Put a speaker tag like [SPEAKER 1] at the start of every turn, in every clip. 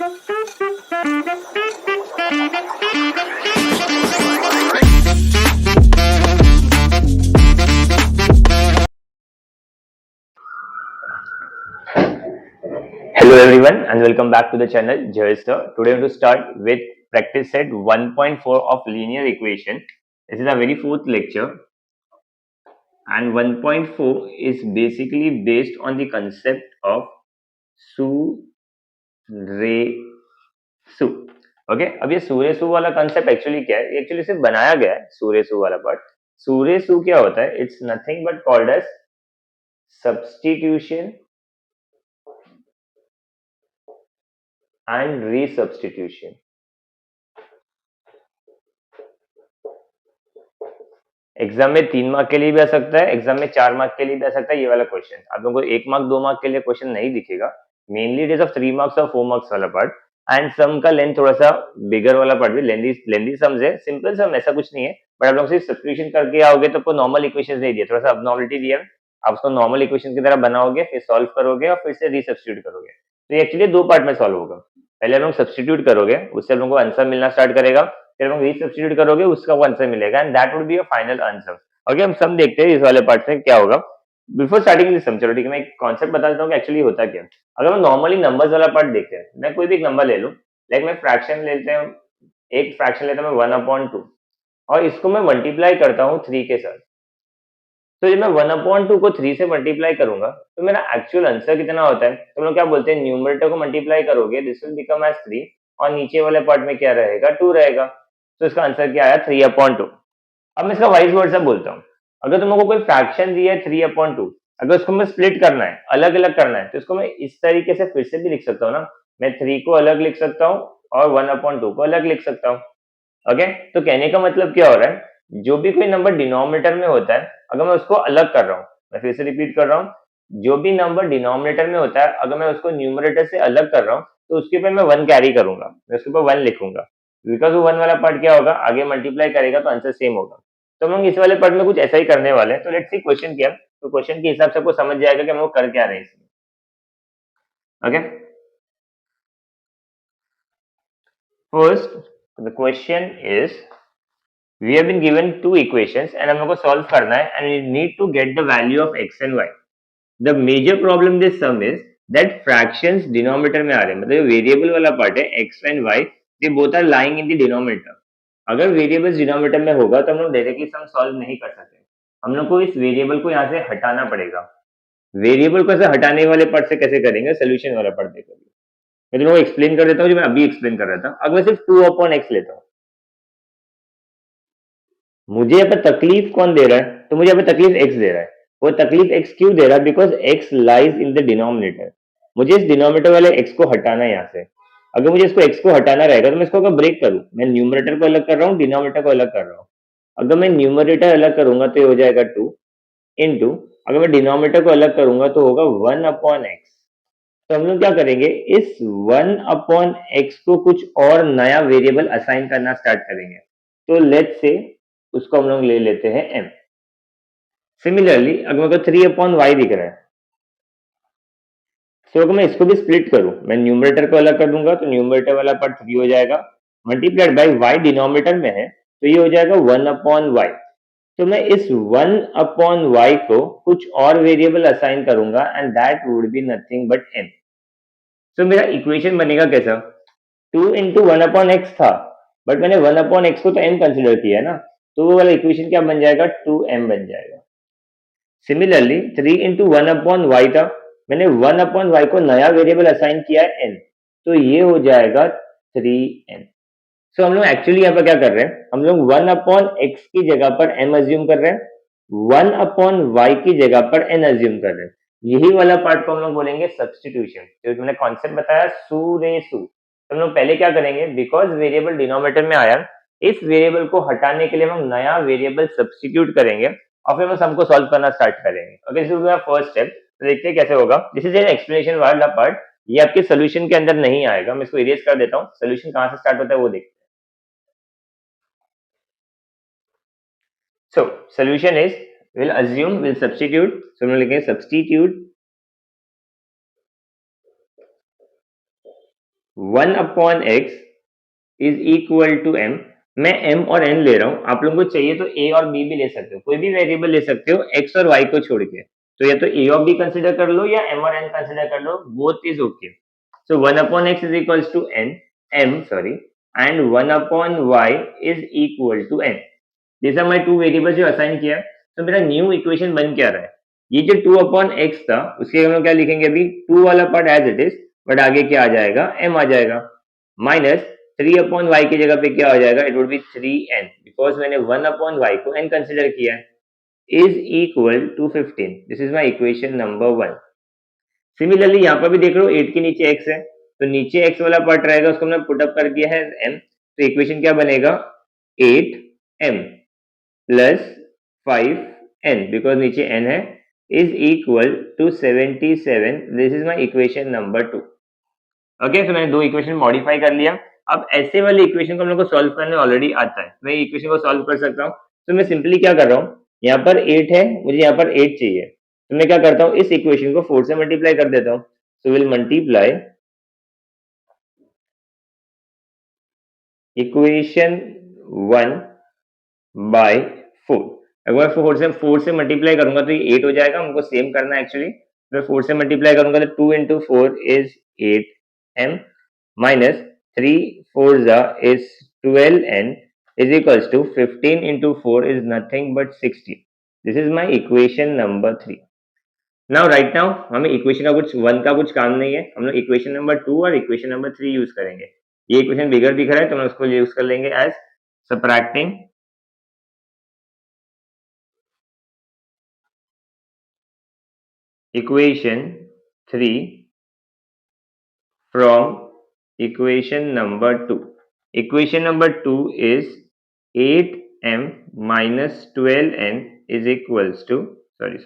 [SPEAKER 1] Hello everyone and welcome back to the channel Jay Sir. Today I'm going to start with practice set 1.4 of linear equation. This is a very fourth lecture and 1.4 is basically based on the concept of su re su. Okay अब ये सूर्यसु वाला concept actually क्या है? Actually सिर्फ बनाया गया है सूर्यसु वाला पार्ट. सूर्यसु क्या होता है? It's nothing but called as substitution and resubstitution. Exam में 3 मार्क के लिए भी आ सकता है, एग्जाम में 4 मार्क के लिए भी आ सकता है. ये वाला क्वेश्चन आप लोगों को 1 मार्क 2 मार्क के लिए क्वेश्चन नहीं दिखेगा. Mainly it is of 3 marks और 4 मार्क्स वाला पार्ट एंड सम का लेंथ थोड़ा सा बिगर वाला पार्ट भी लेंदी सम्स है. सिंपल सम ऐसा कुछ नहीं है बट आप लोग सिर्फ सब्स्टिट्यूशन करके आओगे तो आपको नॉर्मल इक्वेशन नहीं दिया, थोड़ा सा अबनॉर्मलिटी दिया है. आप उसको नॉर्मल इक्वेशन की तरह बनाओगे, फिर सॉल्व करोगे और फिर से रीसब्स्टिट्यूट करोगे. तो ये एक्चुअली 2 पार्ट में सॉल्व होगा. पहले आप लोग सब्स्टिट्यूट करोगे, उससे आप लोगों को आंसर मिलना स्टार्ट करेगा, फिर आप लोग रीसब्स्टिट्यूट करोगे, उसका आंसर मिलेगा and that would be a final answer. Okay हम सम देखते हैं इस वाले पार्ट में क्या होगा. बिफोर स्टार्टिंग दिस सम, चलो ठीक है, मैं एक कॉन्सेप्ट बता देता हूँ कि एक्चुअली होता क्या है. अगर हम नॉर्मली नंबर्स वाला पार्ट देखते हैं, मैं कोई भी एक नंबर ले लूं, लाइक मैं फ्रैक्शन लेते हैं, एक फ्रैक्शन लेता हूं मैं 1/2 और इसको मैं मल्टीप्लाई करता हूँ 3 के साथ. तो जब मैं 1/2 को 3 से मल्टीप्लाई करूंगा तो मेरा एक्चुअल आंसर कितना होता है? तो हम लोग क्या बोलते हैं, न्यूमरेटर को मल्टीप्लाई करोगे दिस विल बिकम एज 3 और नीचे वाले पार्ट में क्या रहेगा? 2 रहेगा. तो इसका आंसर क्या आया? 3/2. अब मैं इसका वाइस वर्सा बोलता हूँ. अगर तुमको कोई फ्रैक्शन दिया है 3/2, अगर उसको मैं स्प्लिट करना है, अलग अलग करना है, तो इसको मैं इस तरीके से फिर से भी लिख सकता हूँ ना. मैं 3 को अलग लिख सकता हूँ और 1/2 को अलग लिख सकता हूँ. ओके तो कहने का मतलब क्या हो रहा है, जो भी कोई नंबर डिनोमिनेटर में होता है अगर मैं उसको अलग कर रहा हूँ, मैं फिर से रिपीट कर रहा हूँ, जो भी नंबर डिनोमिनेटर में होता है अगर मैं उसको न्यूमरेटर से अलग कर रहा हूँ तो उसके ऊपर मैं 1 कैरी करूंगा, मैं उसके ऊपर 1 लिखूंगा, बिकॉज वो 1 वाला पार्ट क्या होगा, आगे मल्टीप्लाई करेगा तो आंसर सेम होगा. तो हम लोग इस वाले पार्ट में कुछ ऐसा ही करने वाले हैं. तो लेट्स सी क्वेश्चन क्या है. तो क्वेश्चन के हिसाब से आपको समझ जाएगा कि हम लोग कर क्या रहे हैं इसमें. Okay first the question is, we have been given two equations and हम लोग को solve करना है and we need to get the value of x and y. The major problem this sum is that fractions denominator में आ रहे हैं, मतलब variable वाला पार्ट है x and y, they both are lying in the denominator. अगर variables denominator में होगा तो हम लोग डायरेक्टली सम सॉल्व नहीं कर सकते. हम लोग को इस वेरिएबल को यहाँ से हटाना पड़ेगा. वेरिएबल को ऐसे हटाने वाले पार्ट से कैसे करेंगे? सोल्यूशन वाला पार्ट देखोगे. मैं तुम लोग एक्सप्लेन कर देता हूँ जो मैं अभी एक्सप्लेन कर रहा था. अगर मैं सिर्फ 2/x लेता हूँ, मुझे यहाँ पे तकलीफ कौन दे रहा है? तो मुझे यहाँ पे तकलीफ x दे रहा है. वो तकलीफ x क्यों दे रहा है? Because x lies in the denominator. मुझे इस डिनोमिनेटर वाले x को हटाना है यहाँ से. अगर मुझे इसको x को हटाना रहेगा तो मैं इसको अगर ब्रेक करूं, मैं न्यूमरेटर को अलग कर रहा हूँ, डिनोमिनेटर को अलग कर रहा हूँ. अगर मैं न्यूमरेटर अलग करूंगा तो ये हो जाएगा 2 इंटू, अगर मैं डिनोमिनेटर को अलग करूंगा तो होगा 1/x. तो हम लोग क्या करेंगे, इस 1/x को कुछ और नया वेरिएबल असाइन करना स्टार्ट करेंगे. तो लेट्स से उसको हम लोग ले लेते हैं m. सिमिलरली अगर मेरे को 3/y दिख रहा है, तो अगर मैं इसको भी स्प्लिट करूं, मैं न्यूमरेटर को अलग कर दूंगा तो न्यूमरेटर वाला पार्ट 3 हो जाएगा, मल्टीप्लाइड बाय y डिनोमिनेटर में है तो ये हो जाएगा 1/y. तो मैं इस 1/y को कुछ और वेरिएबल असाइन करूंगा and that would be nothing but m. तो मेरा इक्वेशन बनेगा कैसा? 2 इंटू 1/x था बट मैंने 1/x को तो m कंसिडर किया है ना, तो वो वाला इक्वेशन क्या बन जाएगा? 2m बन जाएगा. सिमिलरली 3 इंटू 1/y था, मैंने 1/y को नया वेरिएबल असाइन किया है n, तो ये हो जाएगा 3n. सो हम लोग एक्चुअली यहाँ पर क्या कर रहे हैं, हम लोग 1/x की जगह पर m अज्यूम कर रहे हैं, 1/y की जगह पर n अज्यूम कर रहे हैं. यही वाला पार्ट को हम लोग बोलेंगे सब्स्टिट्यूशन, जो मैंने कॉन्सेप्ट बताया सू रे सू. तो हम लोग पहले क्या करेंगे, बिकॉज वेरिएबल डिनोमिनेटर में आया, इस वेरिएबल को हटाने के लिए हम नया वेरिएबल सब्स्टिट्यूट करेंगे और फिर हम सबको सॉल्व करना स्टार्ट करेंगे. Okay this is my first step. तो देखते हैं कैसे होगा. दिस इज एन एक्सप्लेनेशन वाला पार्ट, ये आपके सोल्यूशन के अंदर नहीं आएगा. मैं इसको इरेज कर देता हूँ. सोल्यूशन कहाँ से स्टार्ट होता है वो देखते हैं. So solution is, we'll assume, we'll substitute. So हम लिखेंगे substitute 1 upon x is equal to m. मैं m और n ले रहा हूं, आप लोगों को चाहिए तो a और b भी ले सकते हो, कोई भी वेरिएबल ले सकते हो x और y को छोड़ के। तो या तो a और b कंसिडर कर लो या m और n कंसिडर कर लो, both is okay. So 1 upon x is equal to n m sorry and 1 upon y is equal to n। जैसा मैं टू वेरिएबल जो असाइन किया है, तो मेरा न्यू इक्वेशन बन क्या रहा है, ये जो 2 अपॉन एक्स था उसके हम लोग क्या लिखेंगे अभी, 2 वाला part as it is, but आगे क्या आ जाएगा, m आ जाएगा, माइनस 3 अपॉन वाई की जगह पे क्या हो जाएगा, it would be 3n, because मैंने 1 अपॉन वाई को n कंसिडर किया है, is equal to 15। This is my equation number 1। Similarly यहाँ पर भी देख रहे हो 8 के नीचे x है, तो नीचे x वाला पार्ट रहेगा, उसको हमने पुट अप कर दिया है m, तो इक्वेशन क्या बनेगा, 8m प्लस 5n, बिकॉज नीचे n है, is equal to 77। This is my equation number 2। Okay, तो मैंने दो इक्वेशन मॉडिफाई कर लिया। अब ऐसे वाले इक्वेशन को हम लोग को सॉल्व करने ऑलरेडी आता है, मैं इक्वेशन को सॉल्व कर सकता हूँ। तो मैं सिंपली क्या कर रहा हूँ, यहाँ पर 8 है, मुझे यहाँ पर 8 चाहिए, तो मैं क्या करता हूँ, इस इक्वेशन को 4 से मल्टीप्लाई कर देता हूँ। So will multiply equation 1 by 4। अगर मैं 4 से मल्टीप्लाई करूंगा तो ये 8 हो जाएगा, हमको सेम करना है एक्चुअली। मैं 4 से मल्टीप्लाई करूंगा तो 2 into 4 is 8m minus 3 4 is 12n is equals to 15 into 4 is nothing but 60. This is my equation number 3. Now right now हमें इक्वेशन का कुछ 1 का कुछ काम नहीं है, हम लोग इक्वेशन नंबर 2 और इक्वेशन नंबर 3 यूज करेंगे। ये इक्वेशन बिगर दिख रहा है तो हम उसको यूज कर लेंगे as subtracting equation 3 from equation number 2. Equation number 2 is 8m minus 12n is equals to, sorry.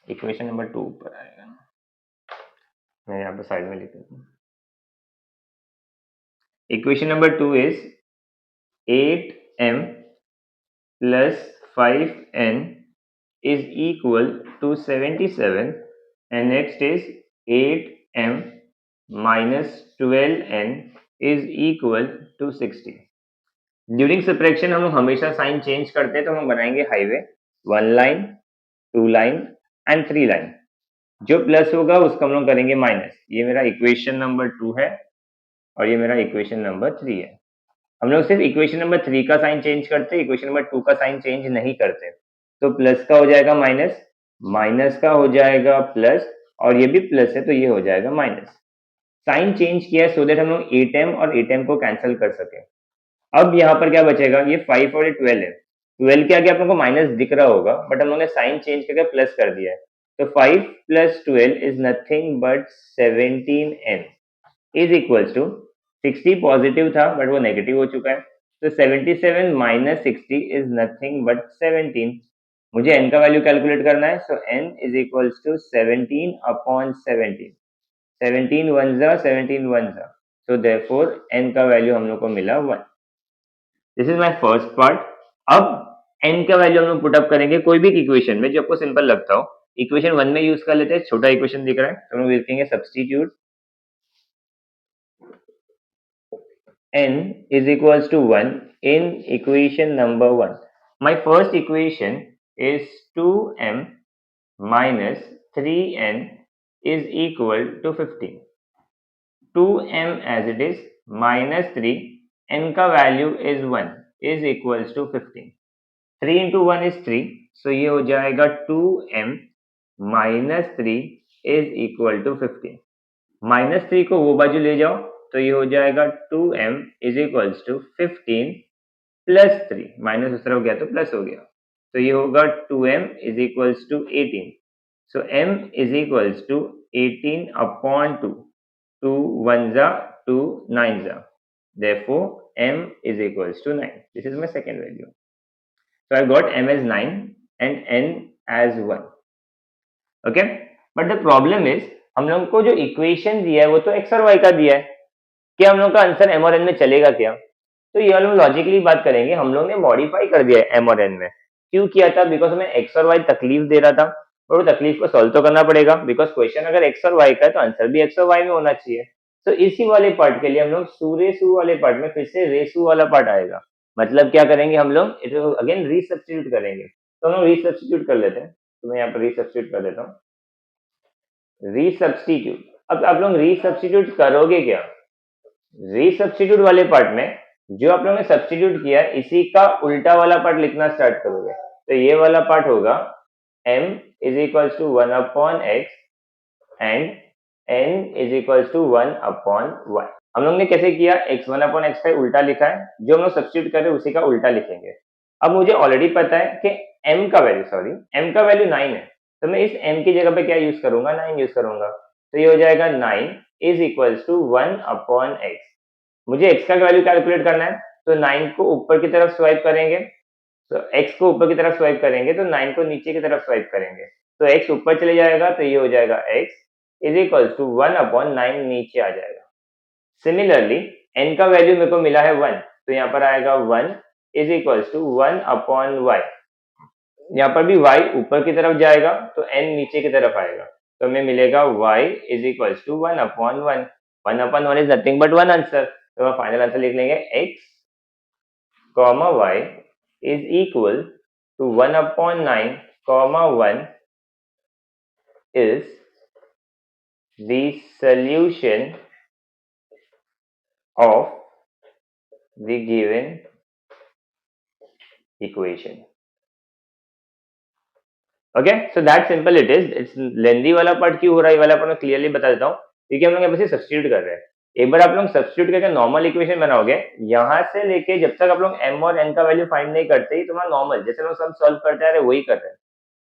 [SPEAKER 1] Equation number 2 ऊपर आएगा, मैं यहाँ पे साइड में लिख देता हूँ। Equation number 2 is 8m plus 5n is equal to 77 and next is 8m minus 12n is equal to 60. During subtraction हम लोग हमेशा साइन चेंज करते हैं, तो हम बनाएंगे highway 1 line 2 line and 3 line. जो प्लस होगा उसको हम लोग करेंगे माइनस। ये मेरा इक्वेशन नंबर 2 है और ये मेरा इक्वेशन नंबर 3 है। हम लोग सिर्फ इक्वेशन नंबर 3 का साइन चेंज करते हैं, इक्वेशन नंबर 2 का साइन चेंज नहीं करते। तो प्लस का हो जाएगा माइनस, माइनस का हो जाएगा प्लस, और ये भी प्लस है तो ये हो जाएगा माइनस। साइन चेंज किया है सो दैट हम लोग 8m और 8m को कैंसिल कर सके। अब यहाँ पर क्या बचेगा, ये 5 और ये 12 है। 12 के आगे आप लोगों को माइनस दिख रहा होगा, बट हम लोगों ने साइन चेंज करके प्लस कर दिया है। तो 5 plus 12 is nothing but 17n is equals to 60 positive था बट वो नेगेटिव हो चुका है, तो 77 माइनस 60 इज नथिंग बट 17। मुझे n का वैल्यू कैलकुलेट करना है, so n is equals to 17 upon 17। 17 one जा 17 वन जा, सो देयरफॉर n का वैल्यू हम लोग को मिला 1। This is my first part. अब n का वैल्यू हम लोग पुट अप करेंगे कोई भी इक्वेशन में जो आपको सिंपल लगता हो। इक्वेशन 1 में यूज कर लेते हैं, छोटा इक्वेशन दिख रहा है तो हम लोग लिखेंगे substitute n is equals to 1 in equation number 1. My first equation is 2m minus 3n is equal to 15. 2m as it is minus 3, n का value is 1 is equals to 15. 3 into 1 is 3, so ये हो जाएगा 2m minus 3 is equal to 15. Minus 3 को वो बाजू ले जाओ तो ये हो जाएगा 2m is equals to 15 plus 3, minus उस तरफ गया तो प्लस हो गया, तो ये होगा 2m is equals to 18. So m is equals to 18 upon 2. 2 1 जा 2 9 जा, therefore m is equals to 9. This is my second value. So I got m as 9 and n as 1. Okay, but the problem is हम लोग को जो equation दिया है वो तो x और y का दिया है, क्या हम लोग का आंसर m और n में चलेगा क्या? तो ये हम लॉजिकली बात करेंगे, हम लोग ने मॉडिफाई कर दिया है m और n में। क्यों किया था? बिकॉज हमें x और y तकलीफ दे रहा था, और वो तकलीफ को सॉल्व तो करना पड़ेगा, बिकॉज क्वेश्चन अगर एक्स और वाई का है तो आंसर भी एक्स और वाई में होना चाहिए। तो इसी वाले पार्ट के लिए हम लोग सूरेसु वाले पार्ट में फिर से रेसु वाला पार्ट आएगा। मतलब क्या करेंगे हम लोग, इट अगेन रीसब्स्टिट्यूट करेंगे। तो हम लोग रीसब्स्टिट्यूट कर लेते हैं, तो मैं यहाँ पर रीसब्स्टिट्यूट कर देता हूँ। रीसब्स्टिट्यूट, अब आप लोग रीसब्स्टिट्यूट करोगे क्या, रीसब्स्टिट्यूट वाले पार्ट में जो आप लोगों ने सब्स्टिट्यूट किया है इसी का उल्टा वाला पार्ट लिखना स्टार्ट करोगे। तो ये वाला पार्ट होगा m is equal to 1 upon x and n is equal to 1 upon y। हम लोग ने कैसे किया, x 1 अपॉन एक्स का उल्टा लिखा है, जो हम लोग सब्स्टिट्यूट कर रहे हैं उसी का उल्टा लिखेंगे। अब मुझे ऑलरेडी पता है कि m का वैल्यू 9 है, तो मैं इस m की जगह पे क्या यूज करूंगा, 9 यूज करूंगा। तो ये हो जाएगा 9 is equal to 1 upon x. मुझे x का वैल्यू कैलकुलेट करना है, तो 9 को ऊपर की तरफ स्वाइप करेंगे, तो x को ऊपर की तरफ स्वाइप करेंगे तो 9 को नीचे की तरफ स्वाइप करेंगे, तो x ऊपर चले जाएगा, तो ये हो जाएगा x is equal to 1 upon 9 नीचे आ जाएगा। सिमिलरली n का वैल्यू मेरे को मिला है 1, तो यहाँ पर आएगा 1 is equal to 1 upon y। यहाँ पर भी y ऊपर की तरफ जाएगा तो n नीचे की तरफ आएगा, तो हमें मिलेगा y is equal to 1 upon 1। 1 upon 1 is nothing but 1 answer, तो हम फाइनल आंसर लिख लेंगे x comma y is equal to 1 upon 9 comma 1 is the solution of the given equation. Okay, so that simple it is. It's lengthy वाला part क्यों हो रहा है, ये वाला पार्ट मैं क्लियरली बता देता हूँ, क्योंकि हम लोग यहाँ पे सब्स्टिट्यूट कर रहे हैं। एक बार आप लोग सब्स्टिट्यूट करके नॉर्मल इक्वेशन बनाओगे, यहाँ से लेके जब तक आप लोग m और n का वैल्यू फाइंड नहीं करते, तुम्हारा नॉर्मल जैसे लोग सब सॉल्व करते आ रहे वही कर रहे हैं।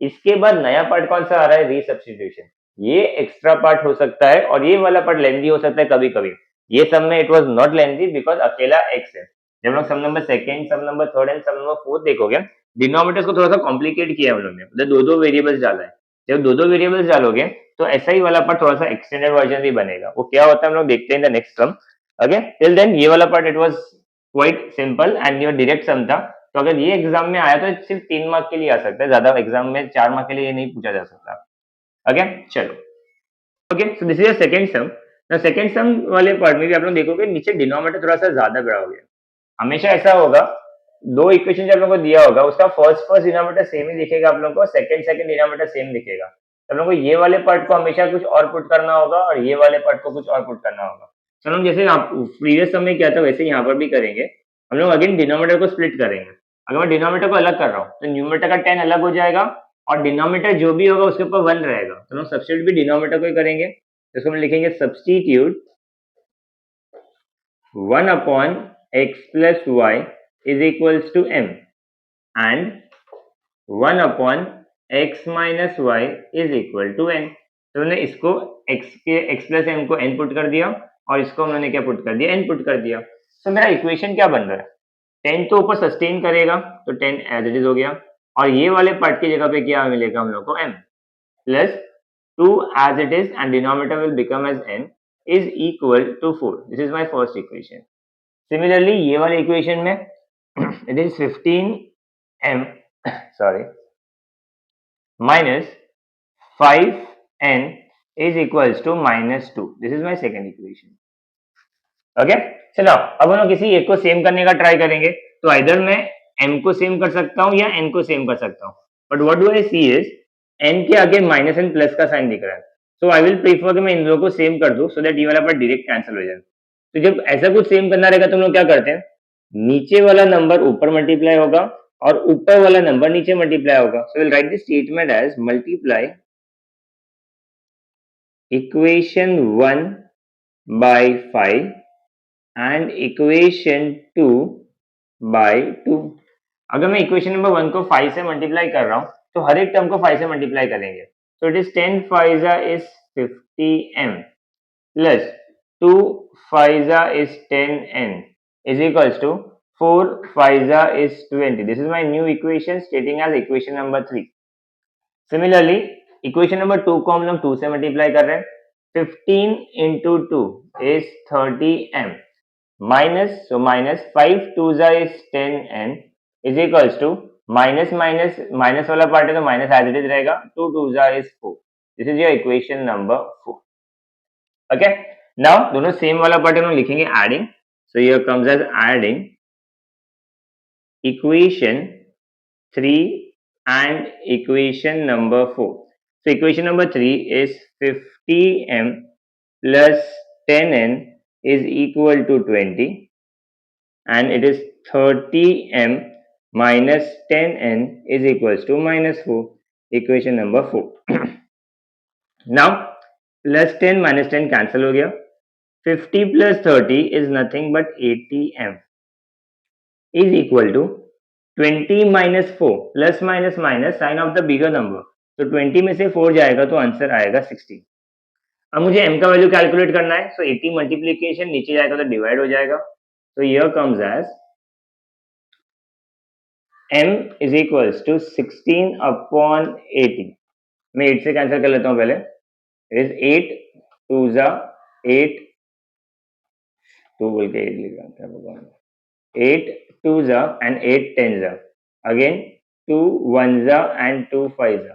[SPEAKER 1] इसके बाद नया पार्ट कौन सा आ रहा है, रीसब्स्टिट्यूशन। ये एक्स्ट्रा पार्ट हो सकता है और ये वाला पार्ट लेंथी हो सकता है कभी कभी। ये सब में it was not lengthy because अकेला x है। जब लोग some number second, some number third and some number fourth देखोगे, डिनोमिनेटर्स को थोड़ा सा कॉम्प्लिकेट किया हम लोग ने, मतलब दो दो वेरिएबल्स डाला है। जब दो दो वेरिएबल्स डालोगे तो ऐसा ही वाला पार्ट थोड़ा सा एक्सटेंडेड वर्जन भी बनेगा। वो क्या होता है हम लोग देखते हैं in the next sum. Okay, till then ये वाला part it was quite simple and your direct sum था। तो अगर ये एग्जाम में आया तो सिर्फ 3 मार्क के लिए आ सकता है, ज्यादा एग्जाम में 4 मार्क के लिए ये नहीं पूछा जा सकता। ओके, चलो। Okay, so this is the second सम। ना सेकंड सम वाले पार्ट में भी आप लोग देखोगे नीचे डिनोमिनेटर थोड़ा सा ज्यादा बड़ा हो गया। हमेशा ऐसा होगा, दो इक्वेशन जब लोगों को दिया होगा उसका फर्स्ट डिनोमिनेटर सेम ही दिखेगा आप लोगों को, सेकंड डिनोमिनेटर सेम दिखेगा। तो हम लोग को ये वाले पार्ट को हमेशा कुछ और पुट करना होगा और ये वाले पार्ट को कुछ और पुट करना होगा। तो हम जैसे प्रीवियस सम में किया था वैसे यहाँ पर भी करेंगे। हम लोग अगेन डिनोमिनेटर को स्प्लिट करेंगे। अगर मैं डिनोमिनेटर को अलग कर रहा हूँ तो न्यूमरेटर का 10 अलग हो जाएगा और डिनोमिनेटर जो भी होगा उसके ऊपर 1 रहेगा। तो हम सब्स्टिट्यूट भी डिनोमिनेटर को ही करेंगे, तो इसको हम लिखेंगे substitute 1 upon x plus y is equals to m and 1 upon x minus y is equal to n। तो हमने इसको x प्लस m को n पुट कर दिया और इसको हमने क्या पुट कर दिया, n पुट कर दिया। तो मेरा इक्वेशन क्या बन रहा है, 10 तो ऊपर सस्टेन करेगा तो 10 एज इट इज हो गया, और ये वाले पार्ट की जगह पे क्या मिलेगा हम लोग को, m plus 2 as it is and denominator will become as n is equal to 4। This is my first equation। Similarly ये वाले इक्वेशन में it is 15m sorry minus 5n is equals to minus 2। This is my second equation। Okay, चलो अब हम लोग किसी एक को सेम करने का ट्राई करेंगे। तो इधर मैं m को सेम कर सकता हूँ या n को सेम कर सकता हूँ, but what do I see is n के आगे माइनस एंड प्लस का साइन दिख रहा है। सो आई विल प्रीफर कि मैं इन दोनों को सेम कर दूं सो दैट ये वाला पार्ट डायरेक्ट कैंसिल हो जाए। तो जब ऐसा कुछ सेम करना रहेगा तो हम लोग क्या करते हैं, नीचे वाला नंबर ऊपर मल्टीप्लाई होगा और ऊपर वाला नंबर नीचे मल्टीप्लाई होगा। So will write this statement as multiply equation 1 by 5 and equation 2 by 2। अगर मैं इक्वेशन नंबर 1 को 5 से मल्टीप्लाई कर रहा हूं तो हर एक टर्म को 5 से मल्टीप्लाई करेंगे। तो it is 10 5 is 50m plus 2 5 is 10n is equals to 4 5 is 20। This is my new equation stating as equation number 3। Similarly equation number 2 को हम लोग 2 से मल्टीप्लाई कर रहे हैं। 15 into 2 is 30m minus 5 2 is 10n is equals to minus minus minus वाला part है तो माइनस एज इट इज रहेगा, 2 2 is 4. This is your equation number 4. Okay, now दोनों सेम वाला पार्ट हम लिखेंगे adding. So here comes as adding equation 3 and equation number 4. So equation number 3 is 50m plus 10n is equal to 20, and it is 30m minus 10n is equals to minus 4. Equation number 4. Now plus 10 minus 10 cancel हो गया. 50 plus 30 is nothing but 80m is equal to 20 minus 4 plus minus minus sign of the bigger number. तो 20 में से 4 जाएगा तो answer आएगा 60. अब मुझे m का वैल्यू कैलकुलेट करना है. सो 80 मल्टीप्लीकेशन नीचे जाएगा तो डिवाइड हो जाएगा. तो here comes as m is equals to 16 upon 80. मैं 8 से कैंसिल कर लेता हूँ पहले. इट इज 8 2 8 2 बोल के 8 लिखा क्या भगवान. 8 2 and 8 10 again 2 1 and 2 5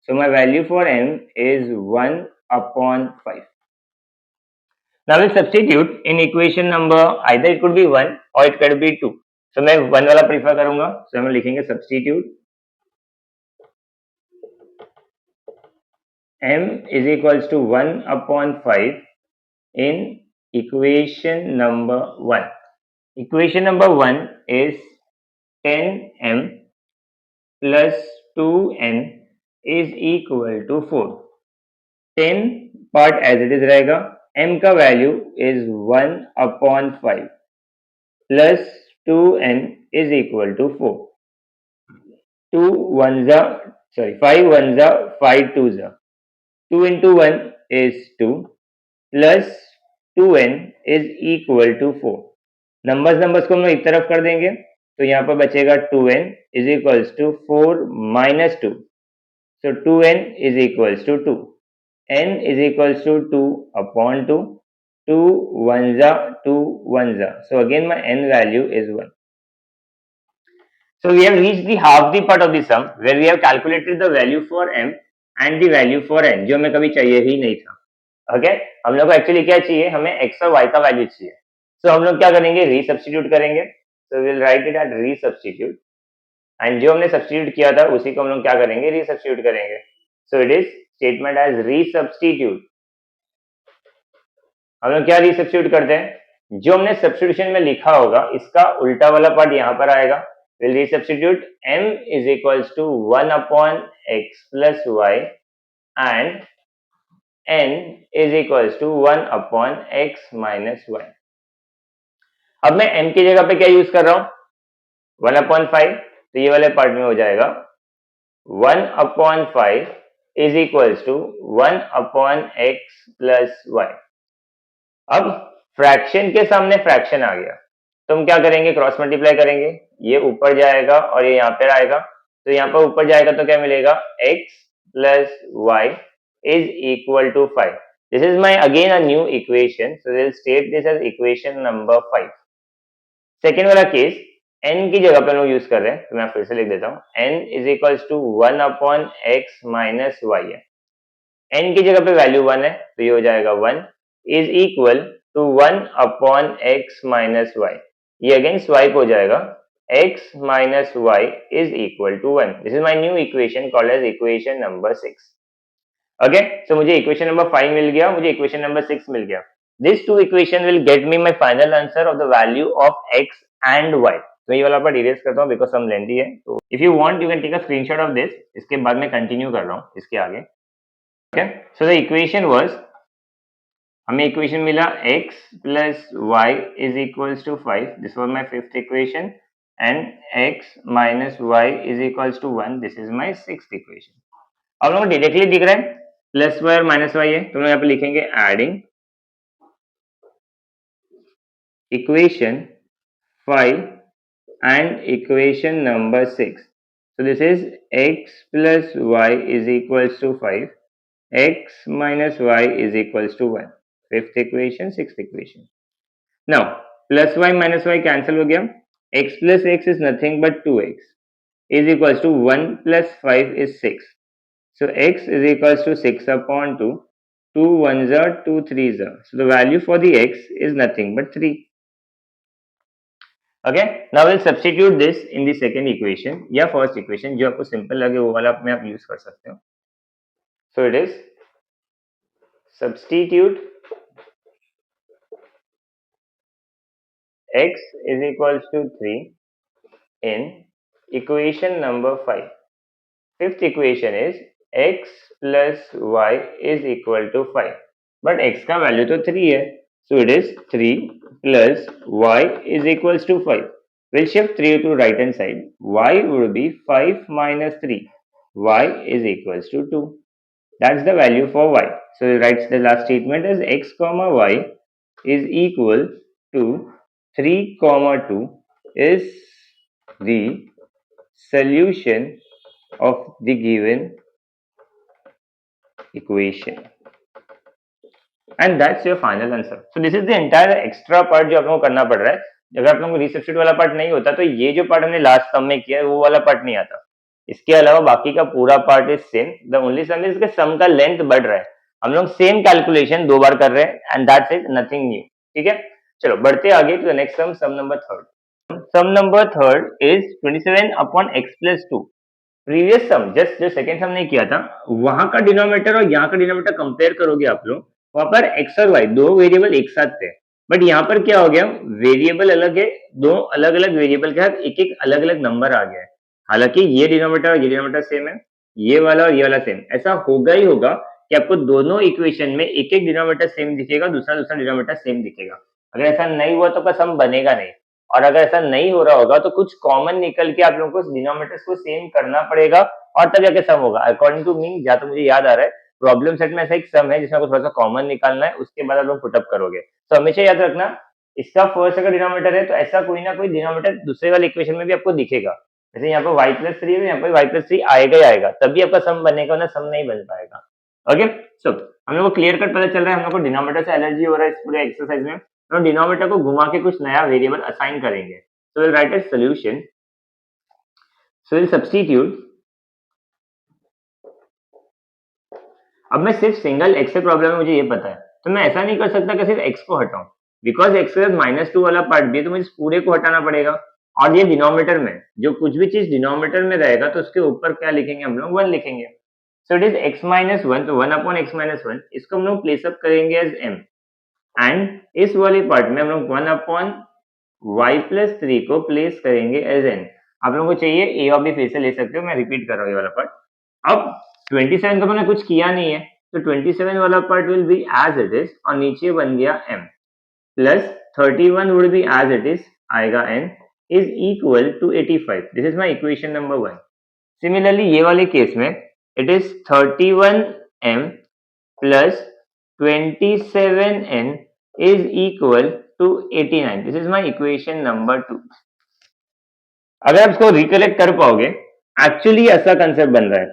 [SPEAKER 1] so my value for m is 1 upon 5. Now we'll substitute in equation number, either it could be 1 or it could be 2. So मैं 1 वाला प्रीफर करूंगा. So हम लिखेंगे substitute m is equals to 1 upon 5 in equation number 1. Equation number 1 is 10m plus 2n is equal to 4. 10 part as it is रहेगा. m का value is 1 upon 5 plus 2n is equal to 4. 5 1 5 2 2 into 1 is 2 plus 2n is equal to 4. Numbers को हम लोग एक तरफ कर देंगे तो यहाँ पर बचेगा 2n is equals to 4 minus 2. So 2n is equals to 2. n is equals to 2 upon 2. 2 1 2 1 So again my n value is 1. So we have reached the half the part of the sum where we have calculated the value for m and the value for n, जो हमें कभी चाहिए ही नहीं था. Okay, हम लोग को actually क्या चाहिए, हमें x और y का वैल्यू चाहिए. सो हम लोग क्या करेंगे, रीसब्स्टिट्यूट करेंगे. सो will right it at resubstitute, and जो हमने सब्स्टिट्यूट किया था उसी को हम लोग क्या करेंगे, रीसब्स्टिट्यूट करेंगे. So it is statement as resubstitute. हम लोग क्या रीसब्स्टिट्यूट करते हैं, जो हमने सब्स्टिट्यूशन में लिखा होगा इसका उल्टा वाला पार्ट यहाँ पर आएगा. Will resubstitute m is equals to 1 upon x plus y and n is equals to 1 upon x minus y. अब मैं m की जगह पे क्या यूज कर रहा हूं, 1 अपॉन 5. तो ये वाले पार्ट में हो जाएगा 1 upon 5 is equals to 1 upon x plus y. अब फ्रैक्शन के सामने फ्रैक्शन आ गया तो हम क्या करेंगे, क्रॉस मल्टीप्लाई करेंगे. ये ऊपर जाएगा और ये यहाँ पे आएगा. तो यहाँ पर ऊपर जाएगा तो क्या मिलेगा, x plus y is equal to 5. This is my again a new equation. So will state this as equation number 5. Second वाला केस n की जगह पे हम लोग यूज कर रहे हैं तो मैं फिर से लिख देता हूँ. n is equals to 1 upon x minus y है. n की जगह पे वैल्यू 1 है तो ये हो जाएगा 1 is equal to 1 upon x minus y. ये अगेन स्वाइप हो जाएगा, x minus y is equal to 1. This is my new equation called as equation number 6. Okay, so मुझे इक्वेशन नंबर 5 मिल गया, मुझे इक्वेशन नंबर 6 मिल गया. These two equation will get me my final answer of the value of x and y. तो ये वाला part erase करता हूँ because some lengthy है. तो if you want you can take a screenshot of this. इसके बाद मैं कंटिन्यू कर रहा हूँ इसके आगे. Okay, so the equation was, हमें इक्वेशन मिला x plus y is equals to 5. This was my fifth equation. And x minus y is equals to 1. This is my sixth equation. अब लोगों को डायरेक्टली दिख रहा है प्लस y और minus y है तो हम यहाँ पे लिखेंगे adding equation 5 and equation number 6. So this is x plus y is equals to 5, x minus y is equals to 1. Fifth equation, sixth equation. Now plus y minus y cancel हो गया. x plus x is nothing but 2x. is equals to 1 plus 5 is 6. So x is equals to 6 upon 2. 2 ones are 2 threes are. So the value for the x is nothing but 3. Okay, now we'll substitute this in the second equation या first equation, जो आपको simple लगे वो वाला में आप use कर सकते हो. So it is substitute x is equals to 3 in equation number 5. Fifth equation is x plus y is equal to 5. But x का value तो 3 है. So it is 3 plus y is equals to 5. We'll shift 3 to right hand side. Y would be 5 minus 3. Y is equals to 2. That's the value for y. So we write the last statement as x comma y is equal to 3 comma 2 is the solution of the given equation. And that's your final answer. So this is the entire extra part जो आप लोगों को करना पड़ रहा है. अगर आप लोगों को रिसब्स्टिट्यूट वाला पार्ट नहीं होता तो ये जो पार्ट हमने लास्ट सम में किया है वो वाला पार्ट नहीं आता. इसके अलावा बाकी का पूरा part is same. The only some is कि सम का लेंथ बढ़ रहा है. हम लोग सेम कैलकुलेशन 2 बार कर रहे हैं and that's it, nothing new. ठीक है, चलो बढ़ते आगे to the next sum. Sum number third. Sum number third is 27 upon x plus 2. Previous sum just जो सेकंड सम नहीं किया था वहां का डिनोमिनेटर और यहाँ का डिनोमिनेटर कंपेयर करोगे आप लोग, वहां पर x और y दो वेरिएबल एक साथ थे. बट यहाँ पर क्या हो गया, वेरिएबल अलग है, दो अलग अलग वेरिएबल के साथ एक एक अलग अलग नंबर आ गया है. हालांकि ये डिनोमिनेटर और ये डिनोमिनेटर सेम है, ये वाला और ये वाला सेम. ऐसा होगा ही होगा कि आपको दोनों इक्वेशन में एक एक डिनोमिनेटर सेम दिखेगा, दूसरा दूसरा डिनोमिनेटर सेम दिखेगा. अगर ऐसा नहीं हुआ तो आपका सम बनेगा नहीं. और अगर ऐसा नहीं हो रहा होगा तो कुछ कॉमन निकल के आप लोगों को डिनोमिनेटर्स को सेम करना पड़ेगा और तब जाके सम होगा. अकॉर्डिंग टू मी, जहाँ तो मुझे याद आ रहा है, प्रॉब्लम सेट में ऐसा एक सम है जिसमें आपको थोड़ा सा कॉमन निकालना है, उसके बाद आप लोग पुटअप करोगे. तो हमेशा याद रखना, इसका फर्स्ट अगर डिनोमिनेटर है तो ऐसा कोई ना कोई डिनोमिनेटर दूसरे वाले इक्वेशन में भी आपको दिखेगा. जैसे यहाँ पर y प्लस 3 है, यहाँ पर y प्लस 3 आएगा ही आएगा, तभी आपका सम बनेगा, ना सम नहीं बन पाएगा. ओके, सो हम लोग को क्लियर कट पता चल रहा है, हम लोग को डिनोमिनेटर से एलर्जी हो रहा है इस पूरे एक्सरसाइज में. तो डिनोमिनेटर को घुमा के कुछ नया वेरिएबल असाइन करेंगे. So we'll write a solution. So we'll substitute. अब मैं सिर्फ सिंगल x से प्रॉब्लम है, मुझे ये पता है, तो मैं ऐसा नहीं कर सकता कि सिर्फ x को हटाऊं, बिकॉज x के साथ -2 वाला पार्ट भी है, तो मुझे इस पूरे को हटाना पड़ेगा. और ये डिनोमिनेटर में जो कुछ भी चीज डिनोमिनेटर में रहेगा तो उसके ऊपर क्या लिखेंगे हम लोग, 1 लिखेंगे. सो इट इज x माइनस 1, तो 1 अपॉन x माइनस 1, इसको हम लोग प्लेस अप करेंगे एज m. एंड इस वाले पार्ट में हम लोग 1 अपॉन y प्लस 3 को प्लेस करेंगे एज n. आप लोगों को चाहिए a और b फिर से ले सकते हो, मैं रिपीट कर रहा हूँ ये वाला पार्ट. अब 27 तो मैंने कुछ किया नहीं है, तो 27 वाला part will be as it is और नीचे बन गया m plus 31 would be as it is, आएगा n is equal to 85. This is my equation number 1. Similarly ये वाले केस में it is 31m plus 27n is equal to 89. This is my equation number 2. अगर आप इसको recollect कर पाओगे, actually ऐसा कंसेप्ट बन रहा है,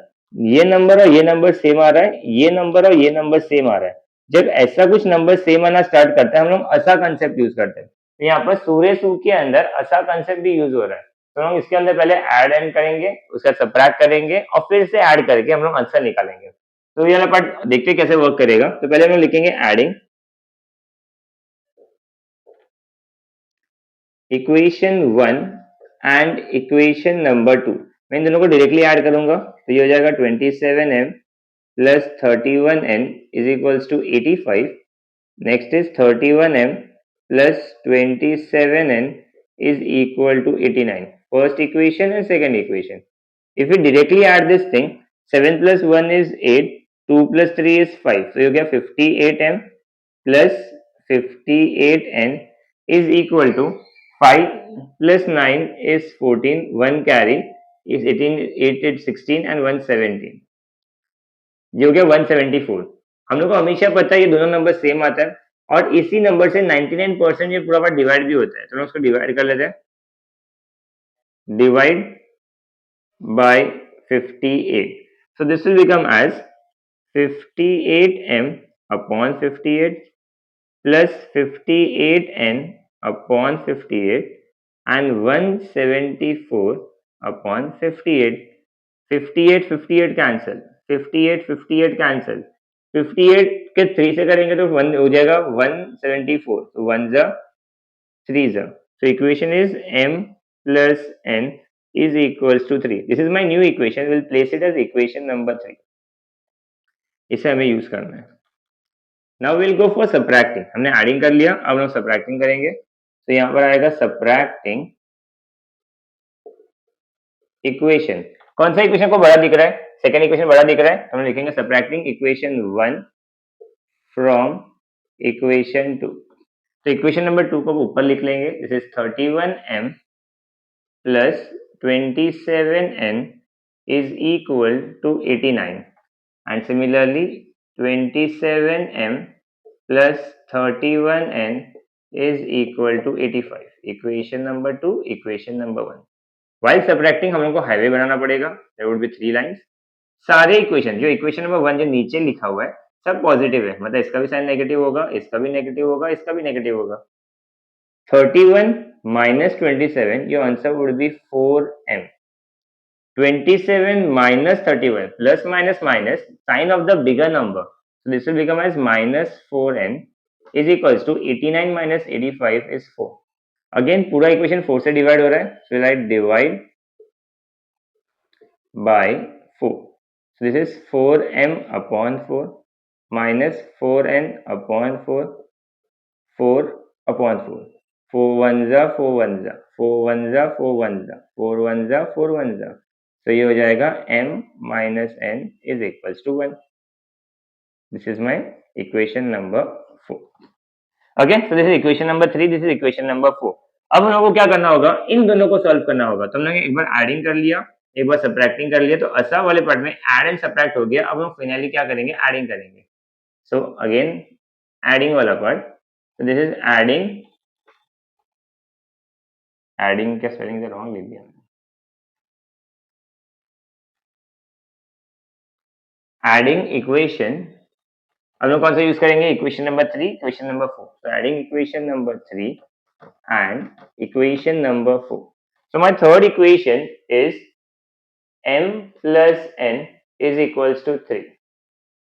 [SPEAKER 1] ये नंबर और ये नंबर सेम आ रहा है, ये नंबर और ये नंबर सेम आ रहा है. जब ऐसा कुछ नंबर सेम आना स्टार्ट करता है हम लोग ऐसा कंसेप्ट यूज करते हैं. तो यहाँ पर सूर्य सू के अंदर ऐसा कंसेप्ट भी यूज हो रहा है. तो हम इसके अंदर पहले ऐड एंड करेंगे, उसका सबट्रैक्ट करेंगे और फिर से ऐड करके हम लोग आंसर निकालेंगे. तो ये वाला पार्ट देखते हैं कैसे वर्क करेगा. तो पहले हम लोग लिखेंगे adding equation 1 and equation number 2. मैं इन दोनों को डायरेक्टली ऐड करूंगा, तो ये हो जाएगा 27m plus 31n is equals to 85. Next is 31m plus 27n is equal to 89. First equation and second equation. If we directly add this thing, 7 plus 1 is 8, 2 plus 3 is 5. So you get 58m plus 58n is equal to 5 plus 9 is 14, 1 carry is 18, 8 is 16 and 1 17. ये हो गया 174. हम लोग को हमेशा पता है ये दोनों नंबर सेम आता है और इसी नंबर से 99% ये पूरा पार्ट डिवाइड भी होता है. तो हम उसको डिवाइड कर लेते हैं. Divide by 58. So this will become as 58m upon 58 plus 58n upon 58 and 174 upon 58. 58 cancel, 58 cancel, 58 के 3 से करेंगे तो 1 हो जाएगा 174. तो 1 जा 3 जा. So equation is m plus n is equals to 3. This is my new equation. We'll place it as equation number 3. इसे हमें यूज करना है. Now we'll go for subtracting. हमने एडिंग कर लिया, अब हम subtracting करेंगे. तो यहाँ पर आएगा subtracting इक्वेशन. कौन सा इक्वेशन को बड़ा दिख रहा है? सेकेंड इक्वेशन बड़ा दिख रहा है. हम लिखेंगे subtracting इक्वेशन 1 from इक्वेशन 2. तो इक्वेशन नंबर 2 को ऊपर लिख लेंगे. This is 31m plus 27n is equal to 89. And similarly 27m plus 31n is equal to 85. Equation number 2, equation number 1. While subtracting हम लोग को हाईवे बनाना पड़ेगा. There would be 3 lines. सारे इक्वेशन जो इक्वेशन नंबर 1 जो नीचे लिखा हुआ है सब पॉजिटिव है, मतलब इसका भी साइन नेगेटिव होगा, इसका भी नेगेटिव होगा, इसका भी नेगेटिव होगा. 31 minus 27, your answer would be 4m. 27 minus 31 plus minus minus sign of the bigger number, so this will become as minus 4n is equals to 89 minus 85 is 4. Again पूरा equation 4 से divide हो रहा है, so we'll write divide by 4. So this is 4m upon 4 minus 4n upon 4, 4 upon 4. 4 1 जा 4 1 जा 4 1 जा 4 1 जा 4 1 जा 4 1 जा. तो ये हो जाएगा m minus n is equals to 1. This is my equation number 4. Okay, so this is equation number 3. This is equation number 4. अब हम लोगों को क्या करना होगा? इन दोनों को सॉल्व करना होगा. तो हमने एक बार एडिंग कर लिया, एक बार सब्ट्रैक्टिंग कर लिया. तो ऐसा वाले पार्ट में एड एंड सब्ट्रैक्ट हो गया. अब हम फाइनली क्या करेंगे? एडिंग करेंगे. सो अगेन एडिंग वाला part. So this is adding. Adding का स्पेलिंग तो रॉन्ग लिख दिया. एडिंग इक्वेशन हम लोग कौन सा यूज करेंगे? Equation number 3, equation number 4. So adding equation number 3 and equation number 4. So my third equation is m plus n is equals to 3.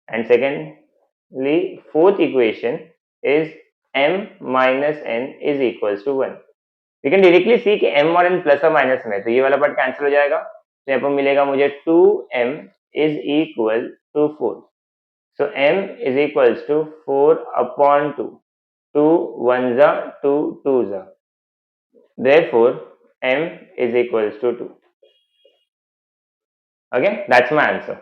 [SPEAKER 1] And secondly, fourth equation is m minus n is equals to 1. We can directly see कि m और n plus और minus में, तो ये वाला part cancel हो जाएगा. तो यहाँ पर मिलेगा मुझे 2m is equal to 4. So m is equals to 4 upon 2. 2 1 जा 2 2 जा. Therefore m is equals to 2. Okay, that's my answer.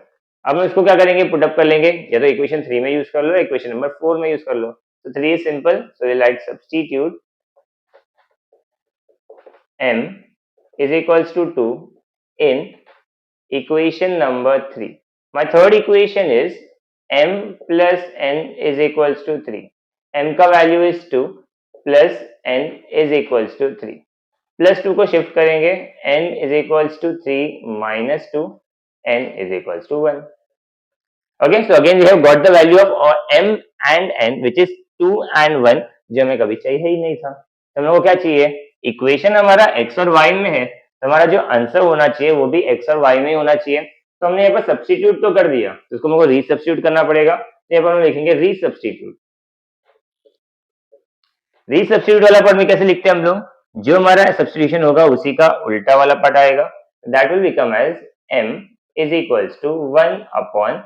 [SPEAKER 1] अब हम इसको क्या करेंगे? पुट अप कर लेंगे. या तो इक्वेशन 3 में यूज कर लो, इक्वेशन नंबर 4 में यूज कर लो. So 3 is simple. So we'll write substitute m is equals to 2 in equation number 3. My third equation is m plus n is equals to 3. m का value is 2 plus n is equals to 3. Plus 2 को shift करेंगे, n is equals to 3 minus 2, n is equals to 1. Okay, so again we have got the value of m and n which is 2 and 1, जो हमें कभी चाहिए ही नहीं था. तो हम लोग को क्या चाहिए? इक्वेशन हमारा x और y में है, तो हमारा जो आंसर होना चाहिए वो भी x और y में ही होना चाहिए. तो हमने यहाँ पर सब्स्टिट्यूट तो कर दिया, तो इसको हमको रीसब्स्टिट्यूट करना पड़ेगा. तो यहाँ पर हम लिखेंगे रीसब्स्टिट्यूट. रीसब्स्टिट्यूट वाला पार्ट में कैसे लिखते हैं हम लोग? जो हमारा सब्स्टिट्यूशन होगा उसी का उल्टा वाला पार्ट आएगा. That will become as m is equals to 1 upon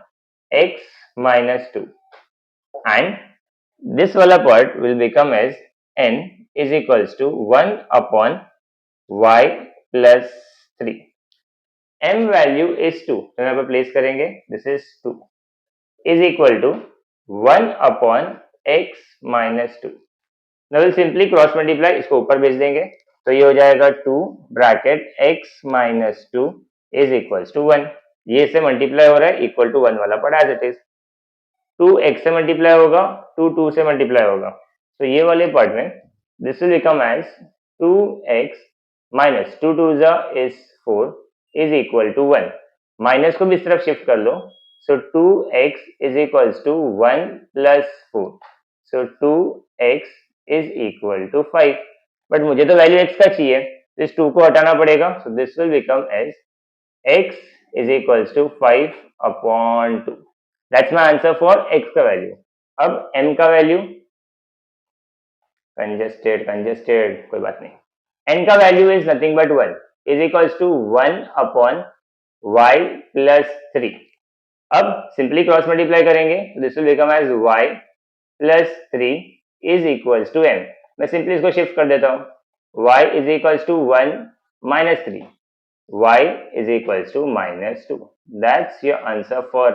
[SPEAKER 1] x minus 2, and this वाला part will become as n is equals to 1 upon y plus 3. m value is 2, तो यहाँ पर प्लेस करेंगे. This is 2 is equal to 1 upon x minus 2. Now we'll simply cross multiply, इसको ऊपर भेज देंगे. तो ये हो जाएगा 2 bracket x minus 2 is equals to 1. ये से मल्टीप्लाई हो रहा है, इक्वल टू 1 वाला part as it is. 2x से मल्टीप्लाई होगा, 2 से मल्टीप्लाई होगा. तो ये वाले पार्ट में this will become as 2x minus 2 2 is 4 is equal to 1. Minus को भी इस तरफ शिफ्ट कर लो. So 2x is equals to 1 plus 4. So 2x is equal to 5. But मुझे तो वैल्यू x का चाहिए, इस 2 को हटाना पड़ेगा, so this will become as x is equals to 5/2। That's my answer for x का वैल्यू। अब m का वैल्यू, कंजेस्टेड कोई बात नहीं, n का value is nothing but 1 is equals to 1/y plus 3। अब सिंपली क्रॉस मल्टीप्लाई करेंगे, this will become as y plus 3 is equals to m। मैं सिंपली इसको शिफ्ट कर देता हूँ, y is equals to 1 minus 3, y is equals to minus 2. That's your answer for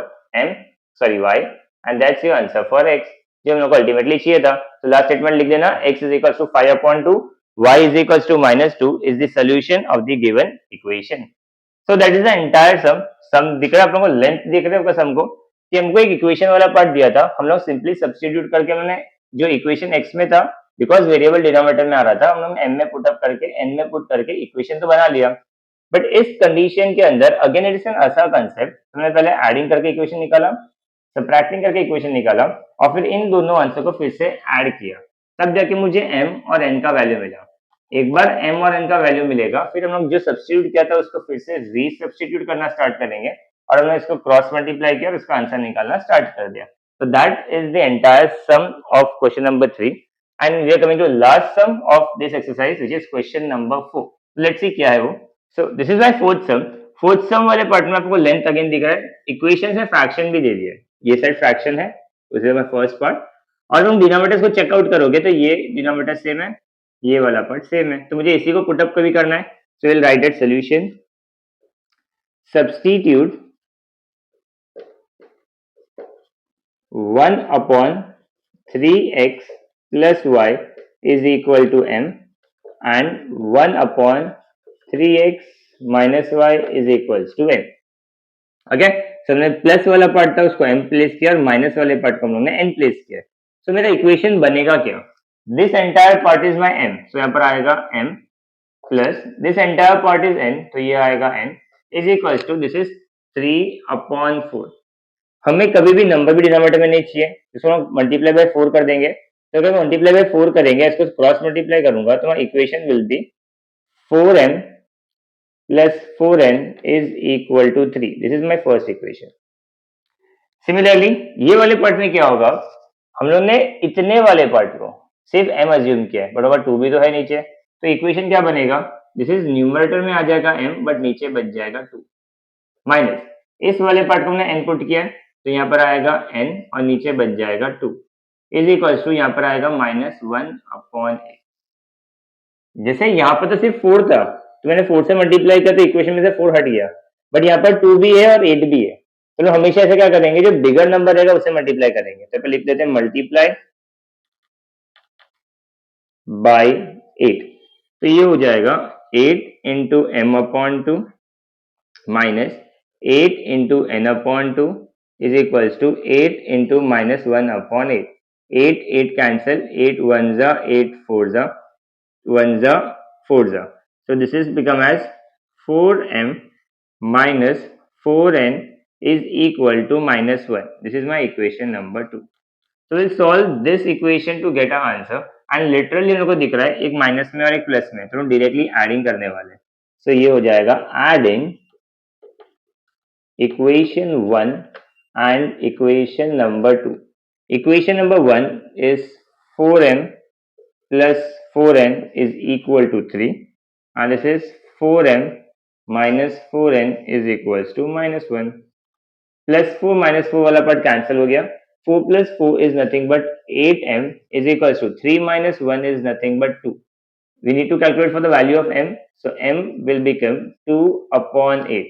[SPEAKER 1] y, and that's your answer for x, जो हम लोग को ultimately चाहिए था। तो लास्ट स्टेटमेंट लिख देना, x is equals to 5/2, y is equals to minus 2 is the solution of the given equation. So that is the entire sum. सम दिख रहा है आप लोगों को, लेंथ दिख रहा है आपका सम को, कि हमको एक इक्वेशन वाला पार्ट दिया था, हम लोग सिंपली सब्स्टिट्यूट करके हमने जो इक्वेशन x में था, बिकॉज वेरिएबल डिनोमिनेटर में आ रहा था, हम लोग m में पुट अप करके n में पुट करके इक्वेशन तो बना लिया। बट इस कंडीशन के अंदर अगेन इट इज एन ऐसा कंसेप्ट, हमने पहले एडिंग करके इक्वेशन निकाला, सबट्रैक्टिंग करके इक्वेशन निकाला, और फिर इन दोनों आंसर को फिर से ऐड किया, तब जाके मुझे m और n का वैल्यू मिला। एक बार m और n का वैल्यू मिलेगा, फिर हम लोग जो सब्स्टिट्यूट किया था उसको फिर से रीसब्स्टिट्यूट करना स्टार्ट करेंगे, और हमने इसको क्रॉस मल्टीप्लाई किया और उसका आंसर निकालना स्टार्ट कर दिया। So that is the entire sum of question number 3, and we are coming to last sum of this exercise, which is question number 4. Let's see क्या है वो। So this is my fourth sum. Fourth सम वाले part में आपको length again दिख रहा है, equation से फ्रैक्शन भी दे दिया है, ये साइड फ्रैक्शन है, उसे मैं फर्स्ट पार्ट, और तुम डिनोमिनेटर्स को चेकआउट करोगे तो ये डिनोमिनेटर सेम है, ये वाला पार्ट सेम है, तो मुझे इसी को पुटअप कभी करना है। सो will right it solution, substitute 1/3x plus y is equal to m and 1/3x minus y is equals to m. Okay, so हमने प्लस वाला पार्ट था उसको m प्लेस किया और माइनस वाले पार्ट को हम लोगों ने n प्लेस किया। सो मेरा इक्वेशन बनेगा क्या, this entire part is my m, so यहाँ पर आएगा m plus this entire part is n, तो ये आएगा n is equals to this is 3/4। हमें कभी भी नंबर भी डिनोमिनेटर में नहीं चाहिए, इसको हम मल्टीप्लाई बाय 4 कर देंगे, तो अगर मल्टीप्लाई बाय 4 करेंगे, इसको क्रॉस मल्टीप्लाई करूंगा तो equation will be 4m plus 4n is equal to 3। This is my first equation. Similarly ये वाले पार्ट में क्या होगा, हम लोग ने इतने वाले पार्ट को सिर्फ m अज्यूम किया है, बट ओवर 2 भी तो है नीचे, तो इक्वेशन क्या बनेगा, दिस इज न्यूमरेटर में आ जाएगा m बट नीचे बच जाएगा 2, माइनस इस वाले पार्ट को हमने n पुट किया है, तो यहाँ पर आएगा n और नीचे बच जाएगा 2 इज इक्वल्स टू यहाँ पर आएगा -1/8। जैसे यहाँ पर तो सिर्फ 4 था, तो मैंने 4 से मल्टीप्लाई किया तो इक्वेशन में से 4 हट गया, बट यहाँ पर 2 भी है और 8 भी है, तो हमेशा ऐसे क्या करेंगे, जो बिगर नंबर रहेगा उसे मल्टीप्लाई करेंगे, तो लिख देते हैं मल्टीप्लाई बाय 8, तो ये हो जाएगा 8 into m/2 minus 8 into n/2 is equals to 8 into -1/8. 8 cancel, 8 1s are 8 4s are 1s are 4s are. So this is become as 4m minus 4n is equal to -1. This is my equation number 2. So we'll solve this equation to get our answer. And literally हम लोग को दिख रहा है एक minus में और एक प्लस में, तो हम डायरेक्टली एडिंग करने वाले हैं। So ये हो जाएगा adding equation 1 and equation number 2. Equation number 1 is 4m plus 4n is equal to 3, and this is 4m minus 4n is equals to -1. Plus 4 minus 4 वाला पार्ट कैंसिल हो गया, 4 plus 4 is nothing but 8m is equals to 3 minus 1 is nothing but 2. We need to calculate for the value of m, so m will become 2/8.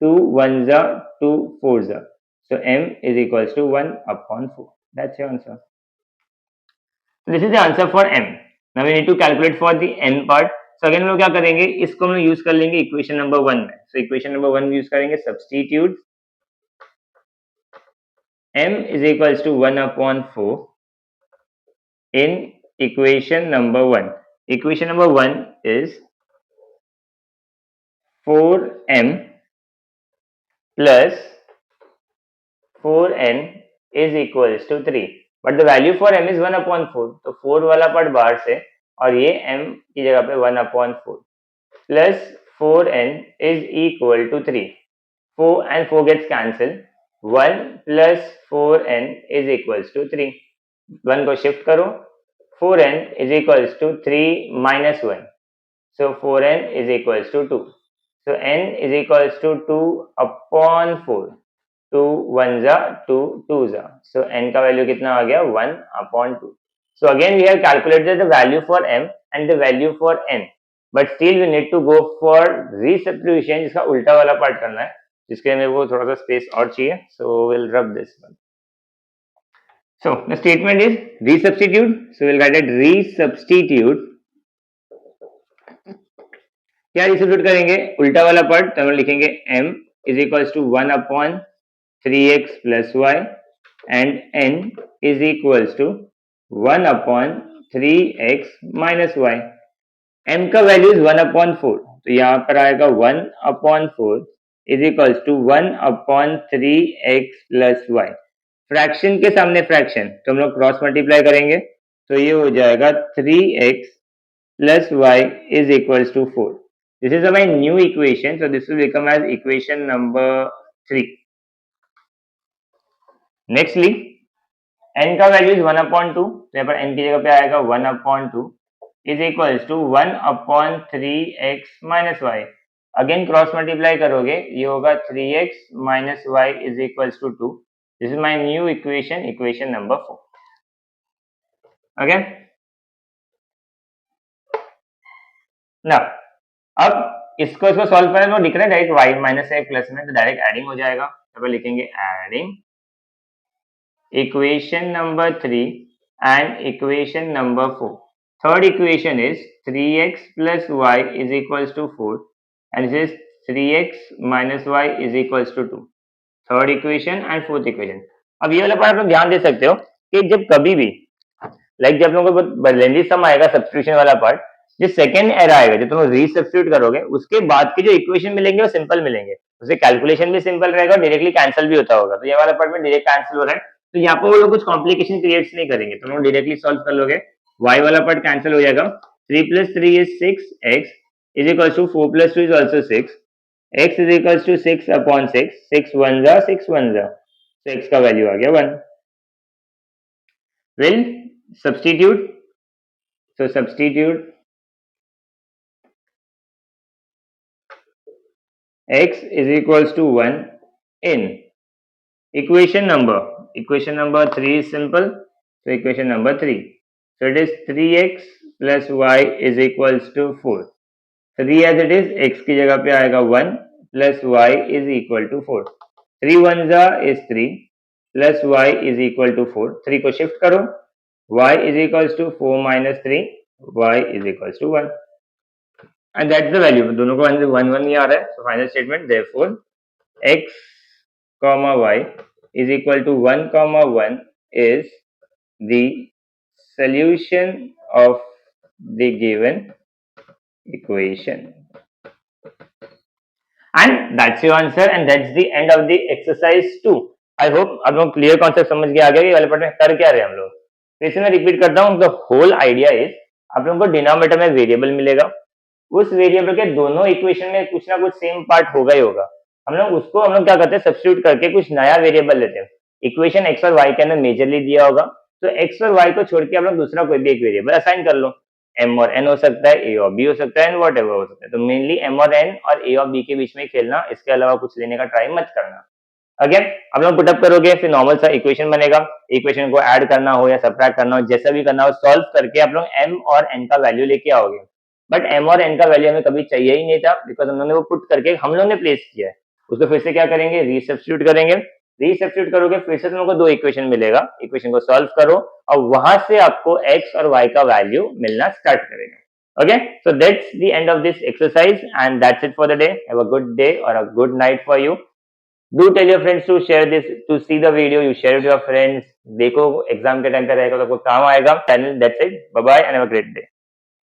[SPEAKER 1] 2 1s are 2 4s are, so m is equals to 1/4. That's your answer. This is the answer for m. Now we need to calculate for the n part. So again हम लोग क्या करेंगे, इसको हम लोग use कर लेंगे equation number 1 में। So इक्वेशन नंबर 1 यूज करेंगे, substitute m is equals to 1/4 in equation number 1. Equation number 1 is 4m plus 4n is equals to 3, but the value for m is 1/4, तो 4 वाला पार्ट बाहर से और ये m की जगह पे 1/4, plus 4n is equal to 3. 4 and 4 gets cancelled. 1 plus 4n is equals to 3. 1 को shift करो. 4n is equals to 3 minus 1. So 4n is equals to 2. So n is equals to 2 upon 4. 2 1 जा 2 2 जा. So n का value कितना आ गया? 1 upon 2. So again we have calculated the value for m and the value for n. But still we need to go for resubstitution, जिसका उल्टा वाला part करना है, जिसके लिए मेरे को थोड़ा सा स्पेस और चाहिए. So we'll rub this one. So the statement is resubstitute. So we'll write it resubstitute. क्या रिसब्स्टिट्यूट करेंगे? उल्टा वाला पार्ट. तो हम लिखेंगे m is equals to 1 upon 3x plus y and n is equals to 1 upon 3x minus y. m का value is 1 upon 4. तो यहाँ पर आएगा 1 upon 4 is equals to 1 upon 3x plus y. Fraction के सामने फ्रैक्शन, तो हम लोग क्रॉस मल्टीप्लाई करेंगे. तो ये हो जाएगा 3x plus y is equals to 4. This is my new equation, so this will become as equation number 3. Nextly, n का वैल्यू is 1 upon 2, तो यहाँ पर n की जगह पे आएगा 1 upon 2 is equals to 1 upon 3x minus y. Again cross multiply करोगे, ये होगा 3x minus y is equals to 2. This is my new equation, equation number 4. Okay? Now, अब इसको सॉल्व करें तो दिख रहा है डायरेक्ट y माइनस है प्लस में, तो डायरेक्ट एडिंग हो जाएगा. तो लिखेंगे adding equation number 3 and equation number 4. Third equation is 3x plus y is equals to 4 and this is 3x minus y is equals to 2. Third equation and fourth equation. अब ये वाला part आप लोग ध्यान दे सकते हो कि जब कभी भी जब लोगों को बहुत लेंदी सम आएगा सब्स्टिट्यूशन वाला पार्ट, जो सेकंड एरर आएगा, जब तुम रीसब्स्टिट्यूट करोगे उसके बाद के जो इक्वेशन मिलेंगे वो सिंपल मिलेंगे. उससे कैलकुलेशन भी सिंपल रहेगा और डायरेक्टली कैंसिल भी होता होगा. तो ये वाला पार्ट में डायरेक्ट कैंसिल हो रहा है, तो यहाँ पर वो लोग कुछ कॉम्प्लिकेशन क्रिएट नहीं करेंगे, तुम लोग डायरेक्टली सॉल्व कर लोगे. y वाला पार्ट कैंसिल हो जाएगा. 3 plus 3 is 6x is equals to 4 plus 2 is also 6. x is equals to 6 upon 6. 6 1 जा 6 1 जा, so x का वैल्यू आ गया 1. Will substitute. So substitute x is equals to 1 in equation number 3 is simple, so equation number 3. So it is 3x plus y is equals to 4. 3 as it is, x की जगह पे आएगा 1 plus y is equal to 4. 3 1 जा is 3 plus y is equal to 4. 3 को shift करो, y is equals to 4 minus 3, y is equals to 1. And that's the value. दोनों को 1 1 ही आ रहा है. So final statement, therefore x comma y is equal to 1 comma 1 is the solution of the given equation. And that's your answer and that's the end of the exercise 2. I hope आप लोग clear concept समझ के आ गए कि वाले part में कर क्या रहे हैं हम लोग. तो इसे मैं रिपीट करता हूँ. द होल आइडिया इज आप लोगों को डिनोमिनेटर में वेरिएबल मिलेगा, उस वेरिएबल के दोनों इक्वेशन में कुछ ना कुछ सेम पार्ट होगा ही होगा. हम लोग क्या करते हैं, सब्स्टिट्यूट करके कुछ नया वेरिएबल लेते हैं. इक्वेशन एक्स और वाई के अंदर मेजरली दिया होगा, तो एक्स और वाई को छोड़ के आप लोग दूसरा कोई भी एक वेरिएबल असाइन कर लो. एम और एन हो सकता है, ए और बी हो सकता है, एंड वॉट एवर हो सकता है. तो मेनली एम और एन और ए और बी के बीच में खेलना, इसके अलावा कुछ लेने का ट्राई मत करना. अगेन आप लोग पुटअप करोगे, फिर नॉर्मल सा इक्वेशन बनेगा. इक्वेशन को ऐड करना हो या सब्ट्रैक्ट करना हो, जैसा भी करना हो, सॉल्व करके आप लोग एम और एन का वैल्यू लेके आओगे. बट एम और एन का वैल्यू हमें कभी चाहिए ही नहीं था, बिकॉज हम लोगों ने वो पुट करके हम लोगों ने प्लेस किया है. उसको फिर से क्या करेंगे, रीसब्स्टिट्यूट करेंगे. रीसब्स्टिट्यूट करोगे, फिर से तुम लोग को 2 इक्वेशन मिलेगा. इक्वेशन को सॉल्व करो और वहां से आपको एक्स और वाई का वैल्यू मिलना स्टार्ट करेगा. Okay, so that's the end of this exercise and that's it for the day. Have a good day or a good night for you. Do tell your friends to share this, to see the video. You share it with your friends. देखो exam के time पे रहेगा तो आपको काम आएगा. That's it. Bye bye and have a great day.